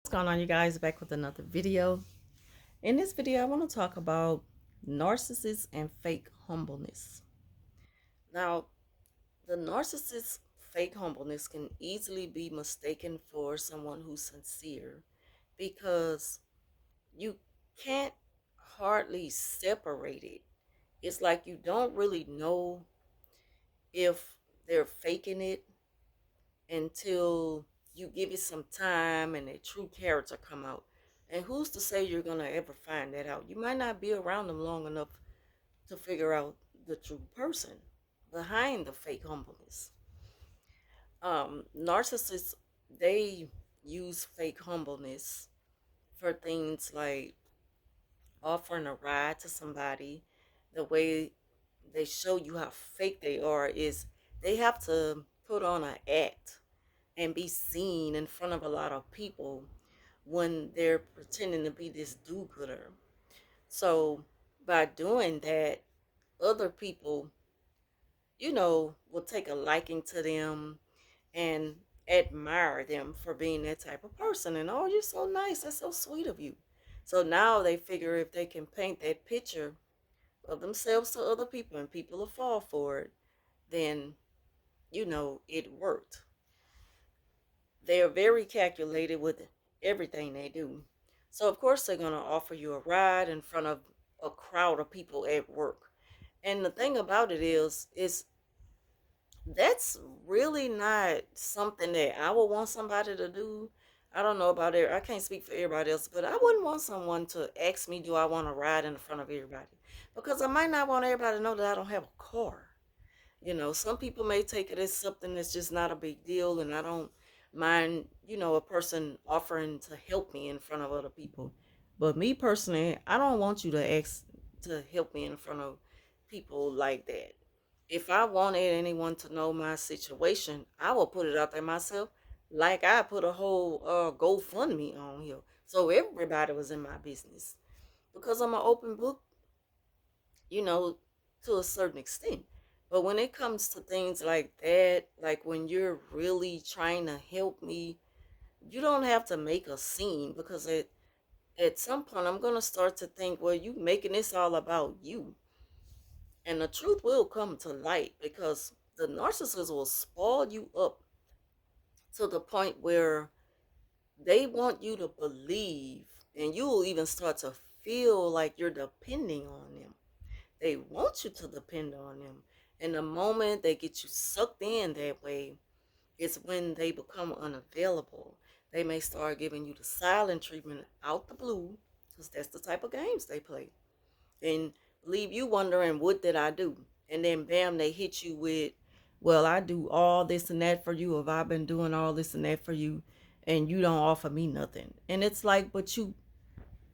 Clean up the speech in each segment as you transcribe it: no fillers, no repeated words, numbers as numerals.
What's going on, you guys? Back with another video. In this video, I want to talk about narcissists and fake humbleness. Now, the narcissist fake humbleness can easily be mistaken for someone who's sincere because you can't hardly separate it. It's like you don't really know if they're faking it until you give it some time and their true character come out. And who's to say you're gonna ever find that out? You might not be around them long enough to figure out the true person behind the fake humbleness. Narcissists, they use fake humbleness for things like offering a ride to somebody. The way they show you how fake they are is they have to put on an act and be seen in front of a lot of people when they're pretending to be this do-gooder. So by doing that, other people, will take a liking to them and admire them for being that type of person. And oh, you're so nice. That's so sweet of you. So now they figure if they can paint that picture of themselves to other people and people will fall for it, then it worked. They are very calculated with everything they do. So of course they're going to offer you a ride in front of a crowd of people at work. And the thing about it is that's really not something that I would want somebody to do. I don't know about it. I can't speak for everybody else, but I wouldn't want someone to ask me, do I want to ride in front of everybody? Because I might not want everybody to know that I don't have a car. Some people may take it as something that's just not a big deal, and I don't mind, a person offering to help me in front of other people. But me personally, I don't want you to ask to help me in front of people like that. If I wanted anyone to know my situation, I will put it out there myself. Like I put a whole GoFundMe on here. So everybody was in my business. Because I'm an open book, you know, to a certain extent. But when it comes to things like that, like when you're really trying to help me, you don't have to make a scene because at some point I'm gonna start to think, well, you making this all about you. And the truth will come to light because the narcissist will spoil you up to the point where they want you to believe and you will even start to feel like you're depending on them. They want you to depend on them. And the moment they get you sucked in that way, it's when they become unavailable. They may start giving you the silent treatment out the blue, because that's the type of games they play. And leave you wondering, what did I do? And then bam, they hit you with, well, I do all this and that for you. Have I been doing all this and that for you? And you don't offer me nothing. And it's like, but you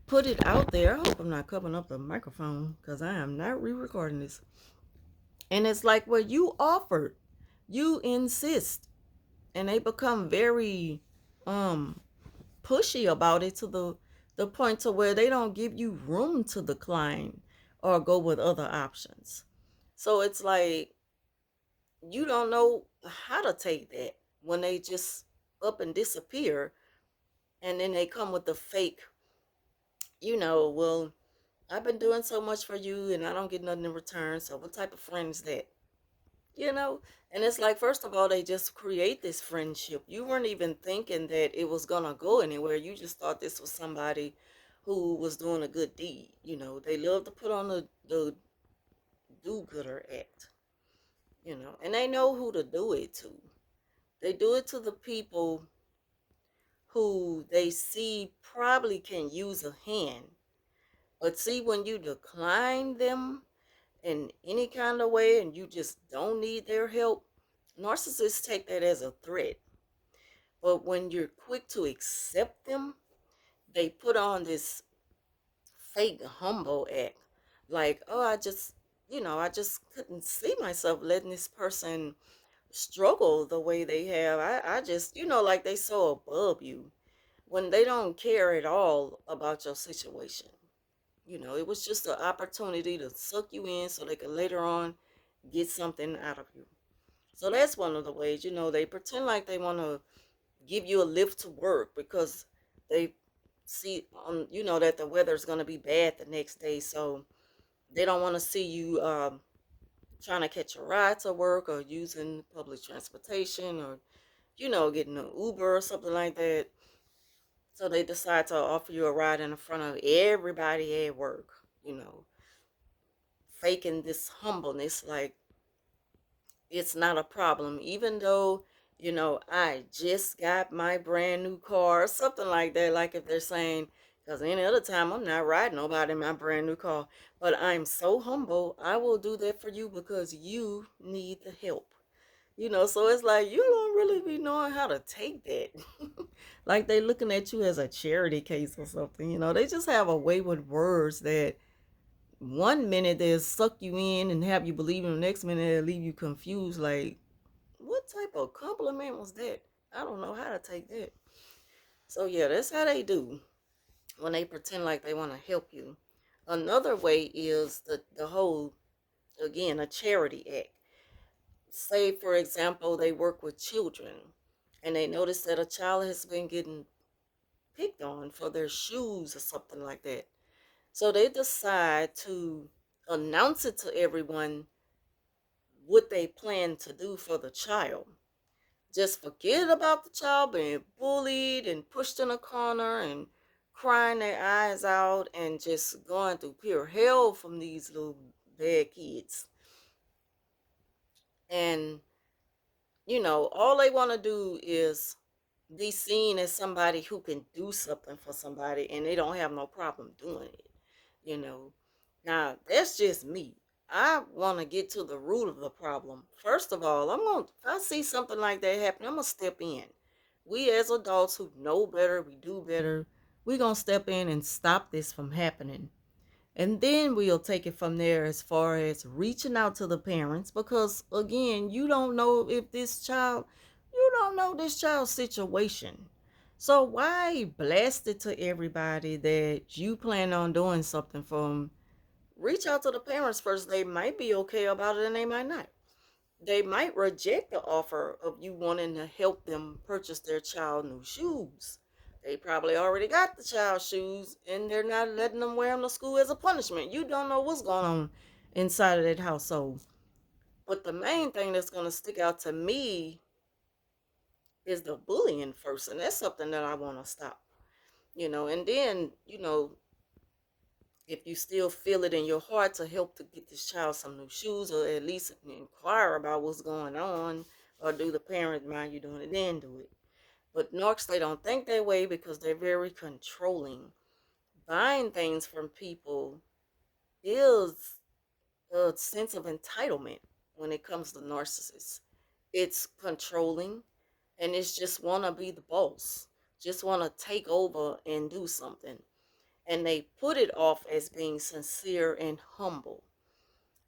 put it out there. I hope I'm not covering up the microphone because I am not re-recording this. And it's like, well, you offered, you insist, and they become very um pushy about it to the point to where they don't give you room to decline or go with other options. So it's like you don't know how to take that when they just up and disappear, and then they come with the fake, well, I've been doing so much for you and I don't get nothing in return. So what type of friend is that? You know? And it's like, first of all, they just create this friendship. You weren't even thinking that it was gonna go anywhere. You just thought this was somebody who was doing a good deed. They love to put on the do-gooder act, and they know who to do it to. They do it to the people who they see probably can use a hand. But see, when you decline them in any kind of way and you just don't need their help, narcissists take that as a threat. But when you're quick to accept them, they put on this fake humble act. Like, oh, I just couldn't see myself letting this person struggle the way they have. I just, like they so above you when they don't care at all about your situation. It was just an opportunity to suck you in so they could later on get something out of you. So that's one of the ways, they pretend like they want to give you a lift to work because They see that the weather's going to be bad the next day, so they don't want to see you trying to catch a ride to work or using public transportation or getting an Uber or something like that. So they decide to offer you a ride in front of everybody at work, you know, faking this humbleness like it's not a problem, even though, I just got my brand new car or something like that. Like if they're saying, because any other time I'm not riding nobody in my brand new car, but I'm so humble, I will do that for you because you need the help. So it's like you don't really be knowing how to take that. Like they looking at you as a charity case or something. They just have a way with words that one minute they'll suck you in and have you believe in, the next minute they'll leave you confused. Like, what type of compliment was that? I don't know how to take that. So yeah, that's how they do when they pretend like they want to help you. Another way is the whole, again, a charity act. Say for example they work with children and they notice that a child has been getting picked on for their shoes or something like that. So they decide to announce it to everyone what they plan to do for the child. Just forget about the child being bullied and pushed in a corner and crying their eyes out and just going through pure hell from these little bad kids. And, all they want to do is be seen as somebody who can do something for somebody and they don't have no problem doing it, you know. Now, that's just me. I want to get to the root of the problem. First of all, if I see something like that happen, I'm going to step in. We as adults who know better, we do better, we're going to step in and stop this from happening. And then we'll take it from there as far as reaching out to the parents because, again, you don't know this child's situation. So why blast it to everybody that you plan on doing something for them? Reach out to the parents first. They might be okay about it and they might not. They might reject the offer of you wanting to help them purchase their child new shoes. They probably already got the child's shoes and they're not letting them wear them to school as a punishment. You don't know what's going on inside of that household. But the main thing that's going to stick out to me is the bullying first. And that's something that I want to stop. And then, if you still feel it in your heart to help to get this child some new shoes or at least inquire about what's going on or do the parent mind you doing it, then do it. But narcs, they don't think that way because they're very controlling. Buying things from people is a sense of entitlement when it comes to narcissists. It's controlling and it's just want to be the boss, just want to take over and do something. And they put it off as being sincere and humble.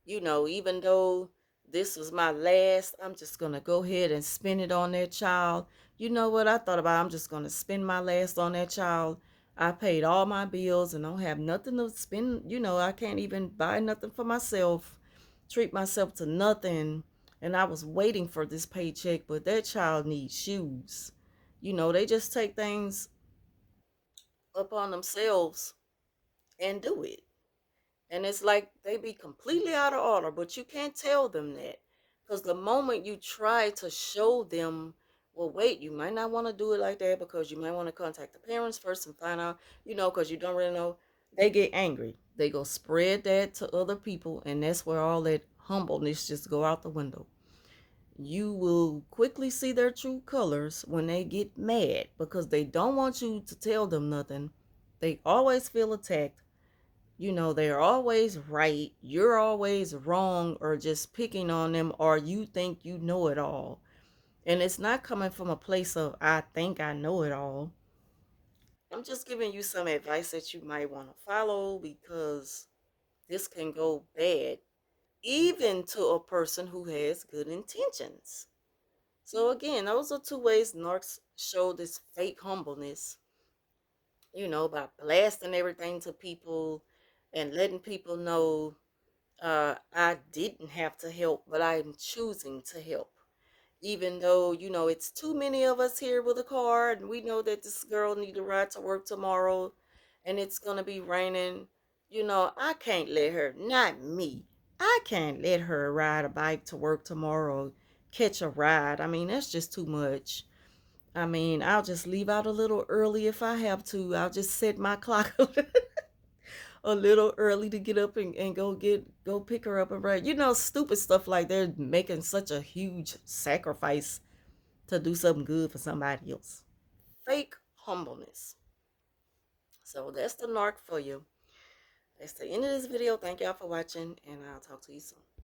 Even though this was my last, I'm just going to go ahead and spend it on that child. You know what I thought about? I'm just going to spend my last on that child. I paid all my bills and don't have nothing to spend. I can't even buy nothing for myself, treat myself to nothing. And I was waiting for this paycheck, but that child needs shoes. They just take things upon themselves and do it. And it's like they be completely out of order, but you can't tell them that. Because the moment you try to show them, well, wait, you might not want to do it like that because you might want to contact the parents first and find out, because you don't really know, they get angry. They go spread that to other people, and that's where all that humbleness just go out the window. You will quickly see their true colors when they get mad because they don't want you to tell them nothing. They always feel attacked. They're always right, you're always wrong, or just picking on them, or you think you know it all. And it's not coming from a place of, I think I know it all. I'm just giving you some advice that you might want to follow because this can go bad, even to a person who has good intentions. So, again, those are two ways narcs show this fake humbleness, by blasting everything to people and letting people know I didn't have to help, but I'm choosing to help. even though it's too many of us here with a car, and we know that this girl need to ride to work tomorrow, and it's gonna be raining. I can't let her, not me, I can't let her ride a bike to work tomorrow, catch a ride. I mean, that's just too much. I mean, I'll just leave out a little early if I have to. I'll just set my clock a little early to get up and go pick her up and ride. Stupid stuff like they're making such a huge sacrifice to do something good for somebody else. Fake humbleness. So that's the narc for you. That's the end of this video. Thank y'all for watching, and I'll talk to you soon.